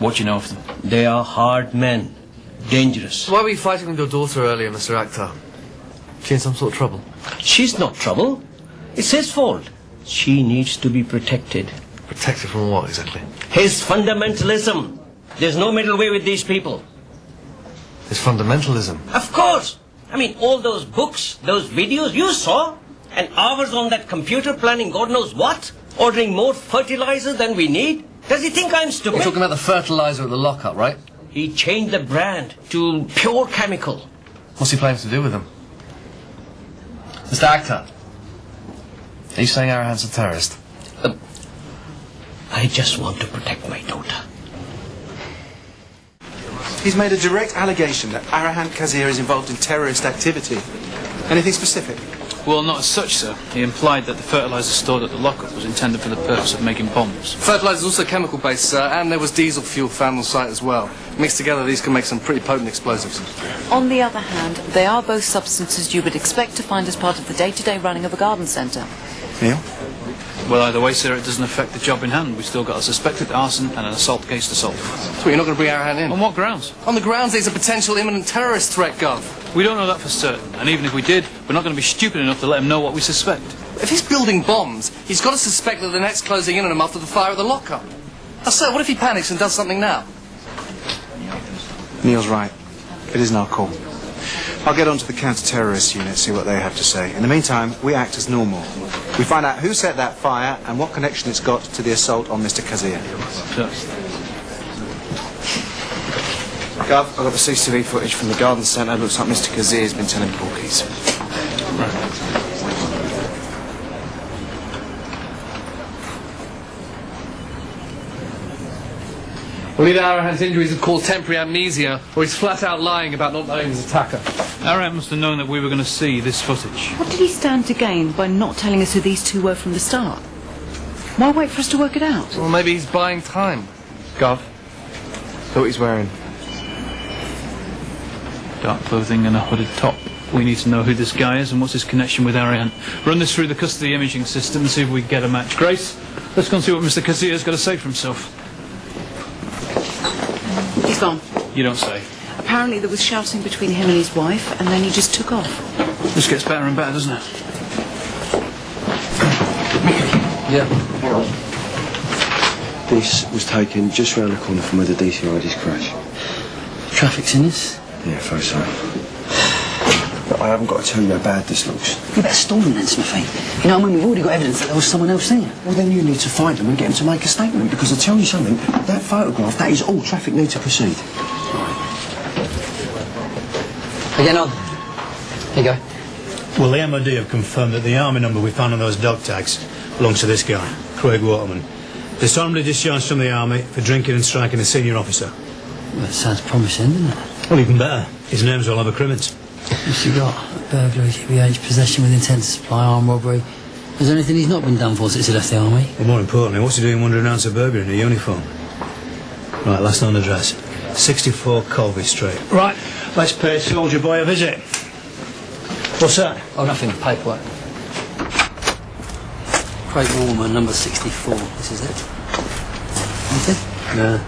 What do you know of them? They are hard men. Dangerous. Why were you fighting with your daughter earlier, Mr. Akhtar? She in some sort of trouble? She's not trouble. It's his fault. She needs to be protected. Protected from what, exactly? His fundamentalism. There's no middle way with these people. His fundamentalism? Of course. I mean, all those books, those videos you saw, and hours on that computer planning God knows what, ordering more fertilizer than we need. Does he think I'm stupid? You're talking about the fertilizer at the lockup, right? He changed the brand to pure chemical. What's he planning to do with them? Mr. Akhtar, are you saying Arahan's a terrorist? I just want to protect my daughter. He's made a direct allegation that Arahan Kazir is involved in terrorist activity. Anything specific? Well, not as such, sir. He implied that the fertilizer stored at the lockup was intended for the purpose of making bombs. Fertilizer is also chemical-based, sir, and there was diesel fuel found on site as well. Mixed together, these can make some pretty potent explosives. On the other hand, they are both substances you would expect to find as part of the day-to-day running of a garden centre. Neil? Well, either way, sir, it doesn't affect the job in hand. We've still got a suspected arson and an assault case to solve. So you're not going to bring Arahan in? On what grounds? On the grounds there's a potential imminent terrorist threat, Gov. We don't know that for certain, and even if we did, we're not going to be stupid enough to let him know what we suspect. If he's building bombs, he's got to suspect that the net's closing in on him after the fire at the lockup. Now, sir, what if he panics and does something now? Neil's right. It isn't our call. I'll get onto the counter-terrorist unit, see what they have to say. In the meantime, we act as normal. We find out who set that fire and what connection it's got to the assault on Mr. Kazir. Sure. Gov, I've got the CCTV footage from the garden centre. Looks like Mr. Kazir's been telling porkies. Right. Well, either Arahan's injuries have caused temporary amnesia, or he's flat out lying about not knowing his attacker. Arahan must have known that we were going to see this footage. What did he stand to gain by not telling us who these two were from the start? Why wait for us to work it out? Well, maybe he's buying time. Gov, look what he's wearing. Dark clothing and a hooded top. We need to know who this guy is and what's his connection with Arahan. Run this through the custody imaging system and see if we can get a match. Grace, let's go and see what Mr. Kazir's got to say for himself. He's gone. You don't say. Apparently there was shouting between him and his wife, and then he just took off. This gets better and better, doesn't it? Yeah. This was taken just round the corner from where the DC IDs crash. Traffic's in this? Yeah, I suppose so. But I haven't got to tell you how bad this looks. You better stall them then, Smithy. You know, I mean, we've already got evidence that there was someone else there. Well, then you need to find them and get them to make a statement, because I'll tell you something, that photograph, that is all traffic need to proceed. Again on. Here you go. Well, the MOD have confirmed that the army number we found on those dog tags belongs to this guy, Craig Waterman. Dishonorably discharged from the army for drinking and striking a senior officer. Well, that sounds promising, doesn't it? Well, even better. His name's all over crimmins. What's he got? Burglary, TBH, possession with intent to supply, armed robbery. Is there anything he's not been done for since he left the army? Well, more importantly, what's he doing wandering around suburbia in a uniform? Right, last known address. 64 Colby Street. Right, let's pay Soldier Boy a visit. What's that? Oh, nothing. Paperwork. Craig Warman, number 64. This is it. Anything? No.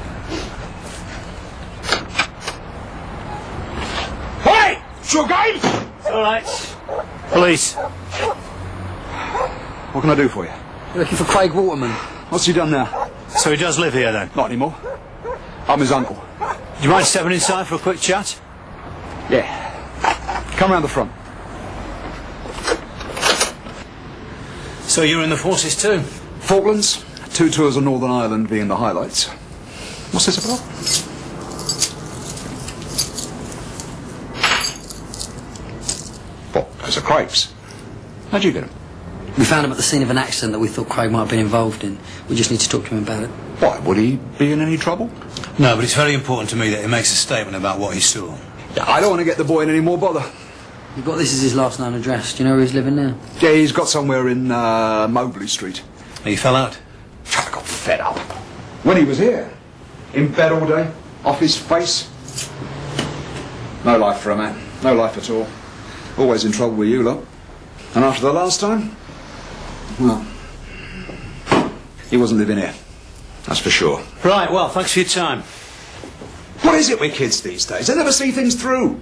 Hey! It's your game! All right. Police. What can I do for you? You're looking for Craig Waterman. What's he done now? So he does live here, then? Not anymore. I'm his uncle. Do you mind stepping inside for a quick chat? Yeah. Come round the front. So you're in the forces too? Falklands, 2 tours on Northern Ireland being the highlights. What's this about? What? Those are crepes. How'd you get them? We found him at the scene of an accident that we thought Craig might have been involved in. We just need to talk to him about it. Why? Would he be in any trouble? No, but it's very important to me that he makes a statement about what he saw. I don't want to get the boy in any more bother. You've got this as his last known address. Do you know where he's living now? Yeah, he's got somewhere in Mobley Street. He fell out? I got fed up. When he was here, in bed all day, off his face. No life for a man. No life at all. Always in trouble with you lot. And after the last time, well, he wasn't living here. That's for sure. Right, well, thanks for your time. What is it with kids these days? They never see things through.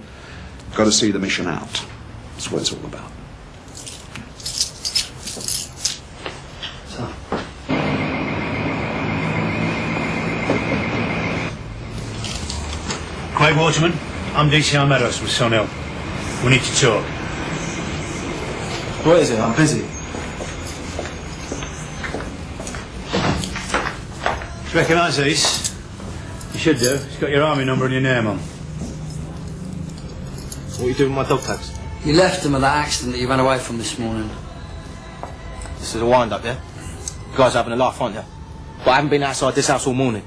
Got to see the mission out. That's what it's all about. Craig Waterman, I'm DCI Meadows from Sunhill. We need to talk. What is it? I'm busy. Do you recognise these? You should do. It's got your army number and your name on. What are you doing with my dog tags? You left them at that accident that you ran away from this morning. This is a wind-up, yeah? You guys are having a laugh, aren't you? But I haven't been outside this house all morning.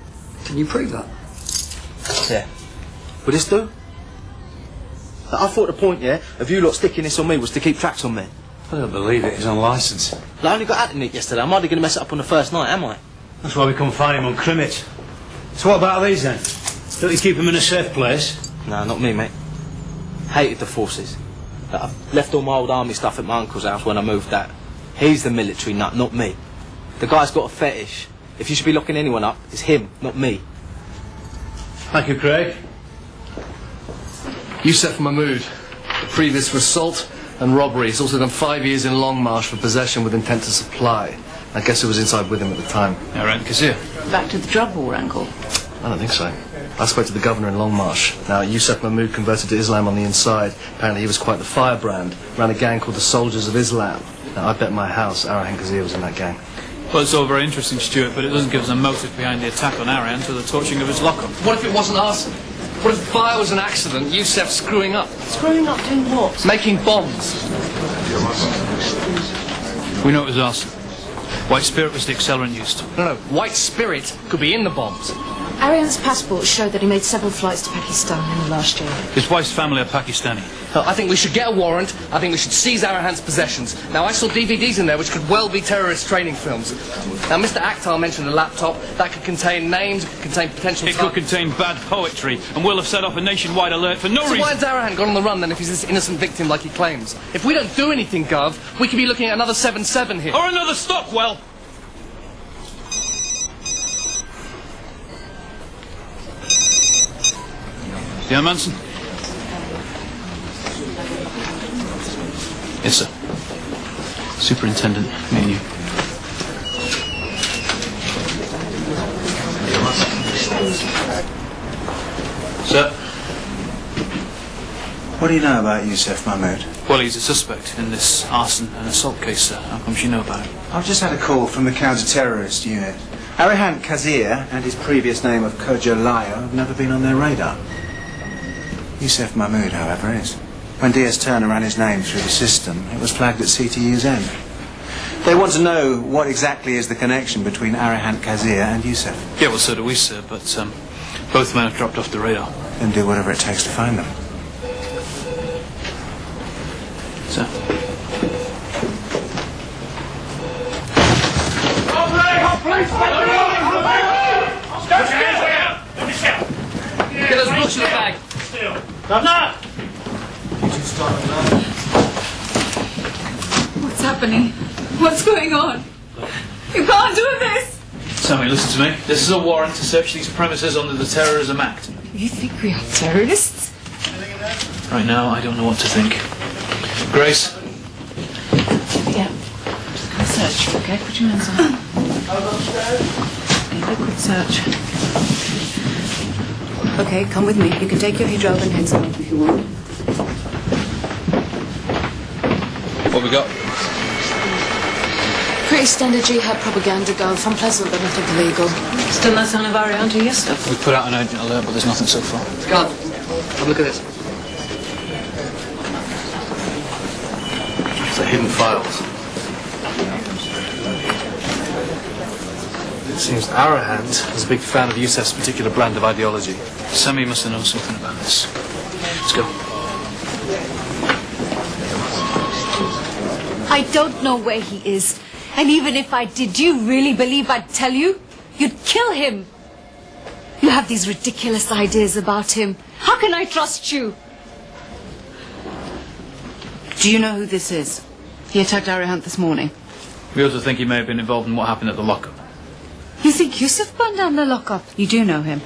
Can you prove that? Yeah. Will this do? I thought the point, yeah, of you lot sticking this on me was to keep tracks on me. I don't believe it. He's on licence. I only got out in it yesterday. I'm hardly going to mess it up on the first night, am I? That's why we come find him on Crimmit. So what about these then? Don't you keep him in a safe place? No, not me, mate. Hated the forces. I've left all my old army stuff at my uncle's house when I moved out. He's the military nut, not me. The guy's got a fetish. If you should be locking anyone up, it's him, not me. Thank you, Craig. Yusuf Mahmood, previous for assault and robbery. He's also done 5 years in Long Marsh for possession with intent to supply. I guess it was inside with him at the time. Around Kazir. Back to the drug war angle. I don't think so. I spoke to the governor in Long Marsh. Now, Yusuf Mahmood converted to Islam on the inside. Apparently he was quite the firebrand. Ran a gang called the Soldiers of Islam. Now, I bet my house Arahan Kazir was in that gang. Well, it's all very interesting, Stuart, but it doesn't give us a motive behind the attack on Arian or the torching of his lockup. What if it wasn't arson? What if the fire was an accident? Yusuf screwing up? Screwing up doing what? Making bombs. We know it was arson. White spirit was the accelerant used. No, white spirit could be in the bombs. Arian's passport showed that he made several flights to Pakistan in the last year. His wife's family are Pakistani. I think we should get a warrant. I think we should seize Arahan's possessions. Now, I saw DVDs in there which could well be terrorist training films. Now, Mr. Akhtar mentioned a laptop. That could contain names, it could contain potential... It could contain bad poetry, and we'll have set off a nationwide alert for no reason. So why has Arahan gone on the run, then, if he's this innocent victim like he claims? If we don't do anything, Gov, we could be looking at another 7-7 here. Or another Stockwell! Yeah, Manson? Yes, sir. Superintendent, me and you. Sir? What do you know about Yusuf Mahmood? Well, he's a suspect in this arson and assault case, sir. How come you know about him? I've just had a call from the counter-terrorist unit. Arahan Kazir and his previous name of Koja Laya have never been on their radar. Yusuf Mahmood, however, is. When DS Turner ran his name through the system, it was flagged at CTU's end. They want to know what exactly is the connection between Arahan Kazir and Yusuf. Yeah, well, so do we, sir, but both men have dropped off the radar. Then do whatever it takes to find them. Sir? Get those books in the bag. What's happening? What's going on? You can't do this! Sammy, listen to me. This is a warrant to search these premises under the Terrorism Act. You think we are terrorists? Right now, I don't know what to think. Grace? Yeah. Quick search, okay? Put your hands on. Okay, quick search. Okay, come with me. You can take your hijab and headscarf if you want. What we got? Pretty standard jihad propaganda, Gov. Unpleasant, but nothing illegal. Still no sign of Ariane to your stuff? We put out an urgent alert, but there's nothing so far. Gov, have a look at this. It's the hidden files. It seems Arahan is a big fan of Yusuf's particular brand of ideology. Sammy must have known something about this. Let's go. I don't know where he is. And even if I did, do you really believe I'd tell you? You'd kill him. You have these ridiculous ideas about him. How can I trust you? Do you know who this is? He attacked Arihan this morning. We also think he may have been involved in what happened at the lockup. You think Yusuf burned down the lockup? You do know him?